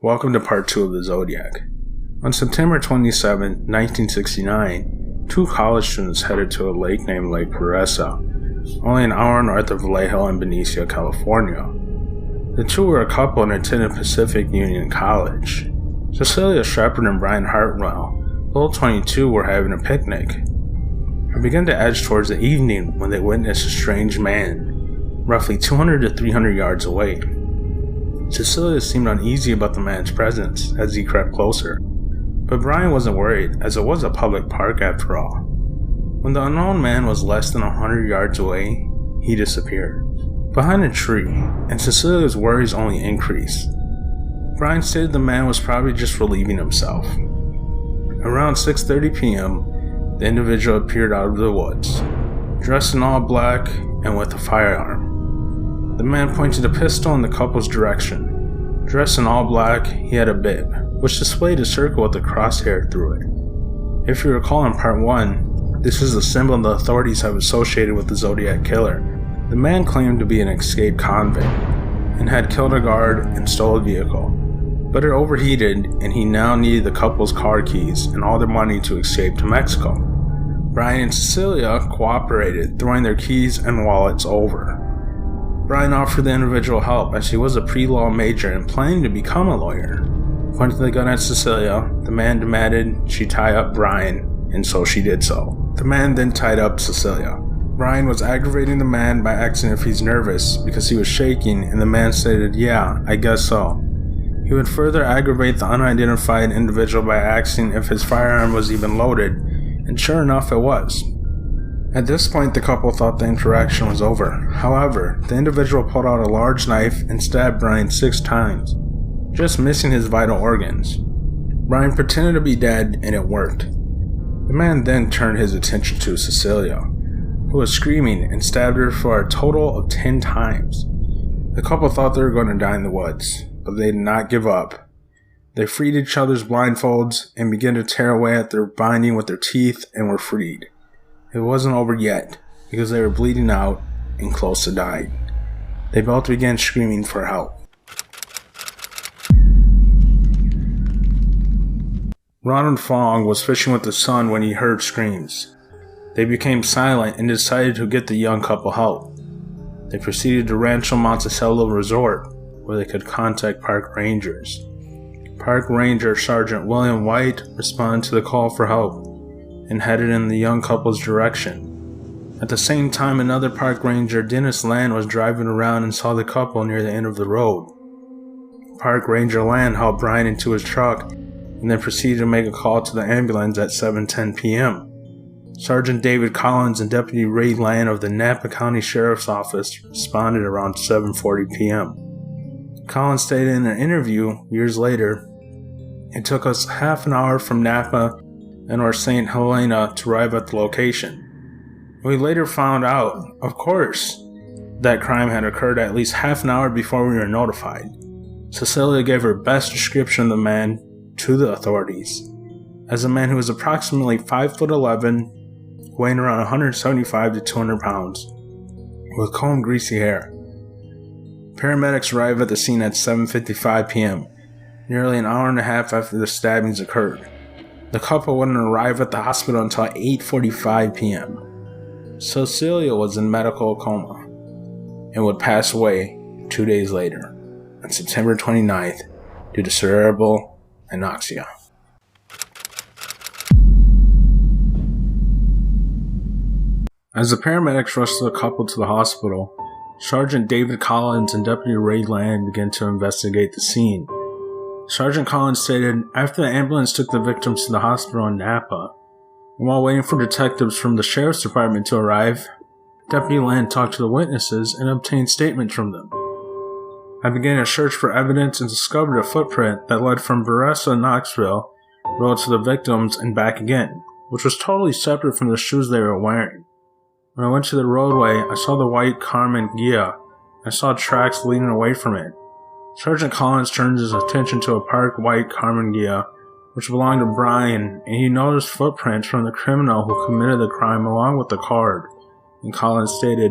Welcome to part 2 of the Zodiac. On September 27, 1969, two college students headed to a lake named Lake Peressa, only an hour north of Vallejo in Benicia, California. The two were a couple and attended Pacific Union College. Cecilia Shepard and Brian Hartwell, both 22, were having a picnic. It began to edge towards the evening when they witnessed a strange man, roughly 200 to 300 yards away. Cecilia seemed uneasy about the man's presence as he crept closer, but Brian wasn't worried as it was a public park after all. When the unknown man was less than 100 yards away, he disappeared behind a tree, and Cecilia's worries only increased. Brian stated the man was probably just relieving himself. Around 6:30 p.m., the individual appeared out of the woods, dressed in all black and with a firearm. The man pointed a pistol in the couple's direction. Dressed in all black, he had a bib, which displayed a circle with a crosshair through it. If you recall in part 1, this is the symbol the authorities have associated with the Zodiac killer. The man claimed to be an escaped convict and had killed a guard and stole a vehicle, but it overheated and he now needed the couple's car keys and all their money to escape to Mexico. Brian and Cecilia cooperated, throwing their keys and wallets over. Brian offered the individual help as he was a pre-law major and planning to become a lawyer. Pointing the gun at Cecilia, the man demanded she tie up Brian, and so she did so. The man then tied up Cecilia. Brian was aggravating the man by asking if he's nervous because he was shaking, and the man stated, "Yeah, I guess so." He would further aggravate the unidentified individual by asking if his firearm was even loaded, and sure enough it was. At this point, the couple thought the interaction was over. However, the individual pulled out a large knife and stabbed Brian 6 times, just missing his vital organs. Brian pretended to be dead, and it worked. The man then turned his attention to Cecilia, who was screaming, and stabbed her for a total of 10 times. The couple thought they were going to die in the woods, but they did not give up. They freed each other's blindfolds and began to tear away at their binding with their teeth and were freed. It wasn't over yet, because they were bleeding out and close to dying. They both began screaming for help. Ronald Fong was fishing with his son when he heard screams. They became silent and decided to get the young couple help. They proceeded to Rancho Monticello Resort, where they could contact park rangers. Park Ranger Sergeant William White responded to the call for help and headed in the young couple's direction. At the same time, another park ranger, Dennis Land, was driving around and saw the couple near the end of the road. Park Ranger Land helped Brian into his truck and then proceeded to make a call to the ambulance at 7:10 p.m. Sergeant David Collins and Deputy Ray Land of the Napa County Sheriff's Office responded around 7:40 p.m. Collins stated in an interview years later, "It took us half an hour from Napa and St. Helena to arrive at the location. We later found out, of course, that crime had occurred at least half an hour before we were notified." Cecilia gave her best description of the man to the authorities as a man who was approximately 5'11", weighing around 175 to 200 pounds, with combed greasy hair. Paramedics arrived at the scene at 7:55 p.m., nearly an hour and a half after the stabbings occurred. The couple wouldn't arrive at the hospital until 8:45 p.m. Cecilia was in medical coma and would pass away 2 days later, on September 29th, due to cerebral anoxia. As the paramedics rushed the couple to the hospital, Sergeant David Collins and Deputy Ray Land began to investigate the scene. Sergeant Collins stated, "After the ambulance took the victims to the hospital in Napa, and while waiting for detectives from the sheriff's department to arrive, Deputy Land talked to the witnesses and obtained statements from them. I began a search for evidence and discovered a footprint that led from Beressa, Knoxville Road to the victims and back again, which was totally separate from the shoes they were wearing. When I went to the roadway, I saw the white Carmen Ghia. I saw tracks leading away from it. Sergeant Collins turned his attention to a parked white Carmen Ghia, which belonged to Brian, and he noticed footprints from the criminal who committed the crime along with the card. And Collins stated,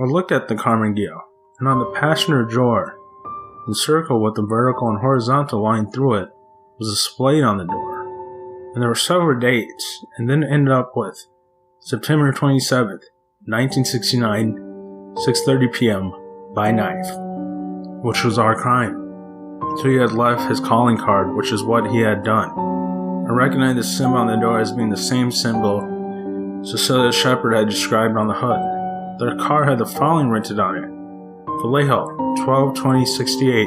I looked at the Carmen Ghia, and on the passenger door, The circle with the vertical and horizontal line through it was displayed on the door, and there were several dates, and then it ended up with September 27th, 1969, 6:30 p.m. by knife, which was our crime. So he had left his calling card, which is what he had done. I recognized the symbol on the door as being the same symbol Cecilia Shepard had described on the hood. Their car had the following written on it: Vallejo, 12-20-68,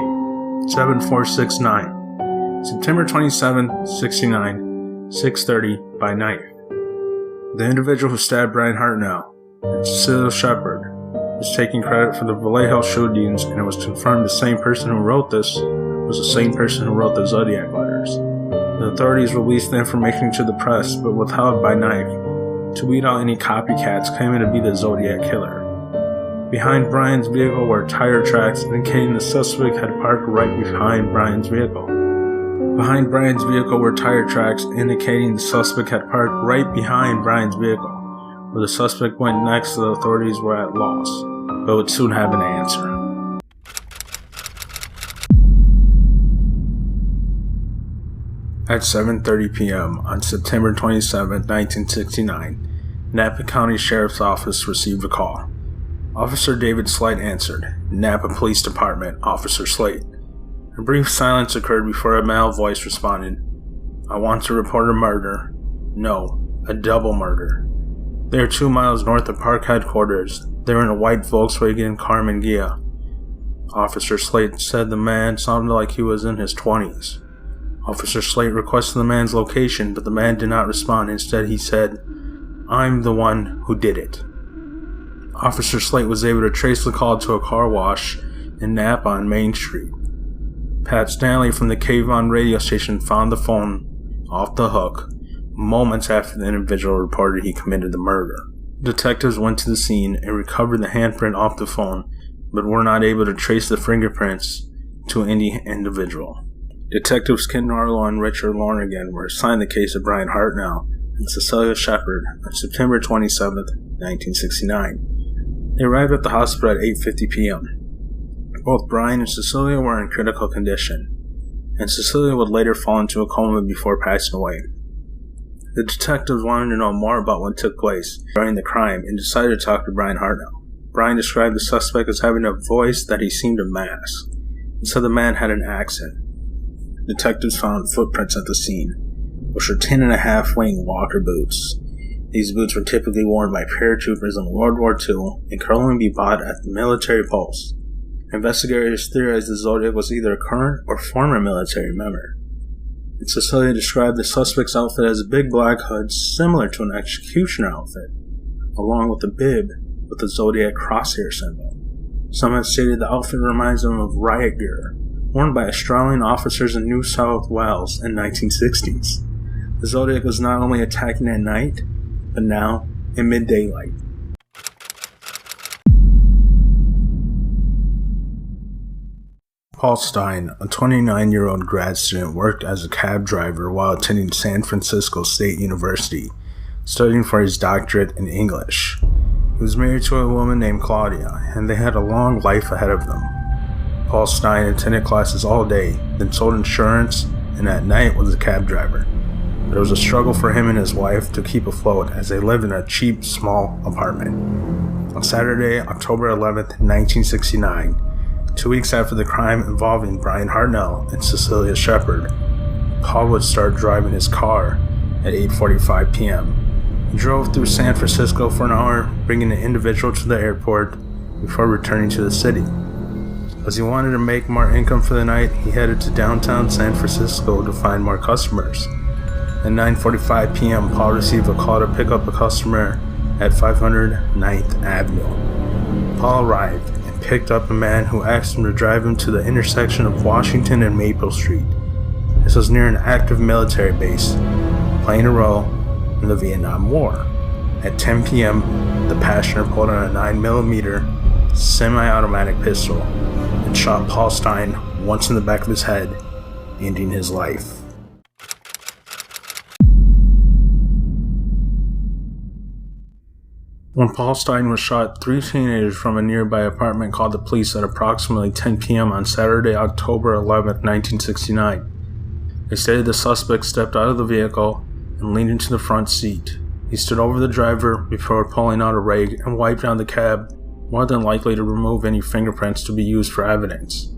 7469. September 27, 69, 6:30 by knife. The individual who stabbed Brian Hartnell and Cecilia Shepard was taking credit for the Vallejo shootings, and it was confirmed the same person who wrote this was the same person who wrote the Zodiac letters. The authorities released the information to the press, but withheld by knife to weed out any copycats claiming to be the Zodiac killer. Behind Brian's vehicle were tire tracks indicating the suspect had parked right behind Brian's vehicle. Behind Brian's vehicle were tire tracks indicating the suspect had parked right behind Brian's vehicle. Where the suspect went next, the authorities were at loss, but would soon have an answer. At 7:30 p.m. on September 27, 1969, Napa County Sheriff's Office received a call. Officer David Slate answered. Napa Police Department, Officer Slate. A brief silence occurred before a male voice responded. I want to report a murder. No, a double murder. They are 2 miles north of Park headquarters. They were in a white Volkswagen Carmen Ghia. Officer Slate said the man sounded like he was in his 20s. Officer Slate requested the man's location, but the man did not respond. Instead, he said, I'm the one who did it. Officer Slate was able to trace the call to a car wash in Napa on Main Street. Pat Stanley from the Kayvon radio station found the phone off the hook moments after the individual reported he committed the murder. Detectives went to the scene and recovered the handprint off the phone, but were not able to trace the fingerprints to any individual. Detectives Ken Narlow and Richard Lonergan were assigned the case of Brian Hartnell and Cecilia Shepard on September 27, 1969. They arrived at the hospital at 8:50 p.m. Both Brian and Cecilia were in critical condition, and Cecilia would later fall into a coma before passing away. The detectives wanted to know more about what took place during the crime and decided to talk to Brian Hartnell. Brian described the suspect as having a voice that he seemed to mask, and said the man had an accent. Detectives found footprints at the scene, which were 10.5 wing walker boots. These boots were typically worn by paratroopers in World War II and could only be bought at the military post. Investigators theorized the Zodiac was either a current or former military member. And Cecilia described the suspect's outfit as a big black hood similar to an executioner outfit, along with a bib with the Zodiac crosshair symbol. Some have stated the outfit reminds them of riot gear worn by Australian officers in New South Wales in the 1960s. The Zodiac was not only attacking at night, but now in mid-daylight. Paul Stein, a 29-year-old grad student, worked as a cab driver while attending San Francisco State University, studying for his doctorate in English. He was married to a woman named Claudia, and they had a long life ahead of them. Paul Stein attended classes all day, then sold insurance, and at night was a cab driver. But it was a struggle for him and his wife to keep afloat as they lived in a cheap, small apartment. On Saturday, October 11th, 1969, 2 weeks after the crime involving Brian Hartnell and Cecilia Shepard, Paul would start driving his car at 8:45 p.m. He drove through San Francisco for an hour, bringing the individual to the airport before returning to the city. As he wanted to make more income for the night, he headed to downtown San Francisco to find more customers. At 9:45 p.m., Paul received a call to pick up a customer at 500 9th Avenue. Paul arrived and picked up a man who asked him to drive him to the intersection of Washington and Maple Street. This was near an active military base, playing a role in the Vietnam War. At 10 p.m., the passenger pulled out a 9mm semi-automatic pistol and shot Paul Stein once in the back of his head, ending his life. When Paul Stein was shot, 3 teenagers from a nearby apartment called the police at approximately 10 p.m. on Saturday, October 11, 1969. They stated the suspect stepped out of the vehicle and leaned into the front seat. He stood over the driver before pulling out a rag and wiped down the cab, more than likely to remove any fingerprints to be used for evidence.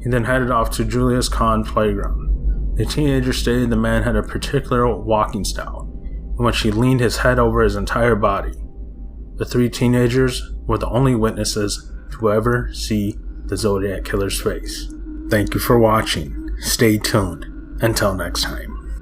He then headed off to Julius Kahn Playground. The teenager stated the man had a particular walking style, in which he leaned his head over his entire body. The 3 teenagers were the only witnesses to ever see the Zodiac killer's face. Thank you for watching. Stay tuned. Until next time.